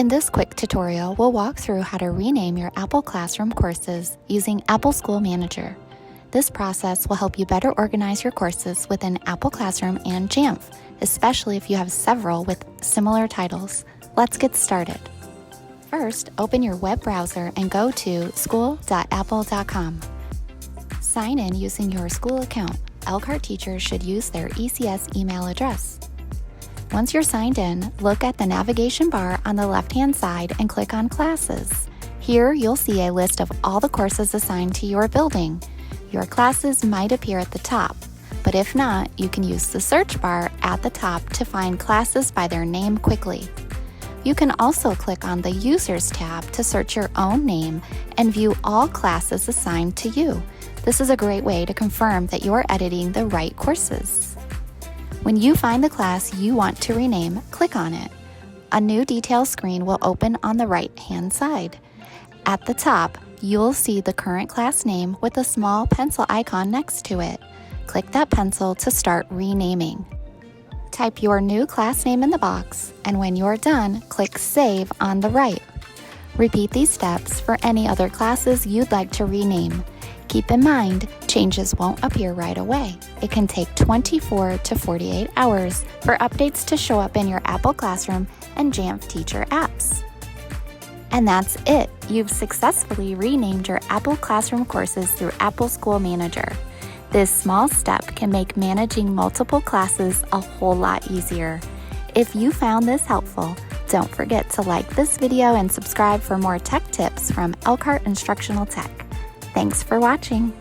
In this quick tutorial, we'll walk through how to rename your Apple Classroom courses using Apple School Manager. This process will help you better organize your courses within Apple Classroom and Jamf, especially if you have several with similar titles. Let's get started. First, open your web browser and go to school.apple.com. Sign in using your school account. Elkhart teachers should use their ECS email address. Once you're signed in, look at the navigation bar on the left-hand side and click on Classes. Here, you'll see a list of all the courses assigned to your building. Your classes might appear at the top, but if not, you can use the search bar at the top to find classes by their name quickly. You can also click on the Users tab to search your own name and view all classes assigned to you. This is a great way to confirm that you're editing the right courses. When you find the class you want to rename, click on it. A new details screen will open on the right-hand side. At the top, you'll see the current class name with a small pencil icon next to it. Click that pencil to start renaming. Type your new class name in the box, and when you're done, click Save on the right. Repeat these steps for any other classes you'd like to rename. Keep in mind, changes won't appear right away. It can take 24 to 48 hours for updates to show up in your Apple Classroom and Jamf teacher apps. And that's it. You've successfully renamed your Apple Classroom courses through Apple School Manager. This small step can make managing multiple classes a whole lot easier. If you found this helpful, don't forget to like this video and subscribe for more tech tips from Elkhart Instructional Tech. Thanks for watching.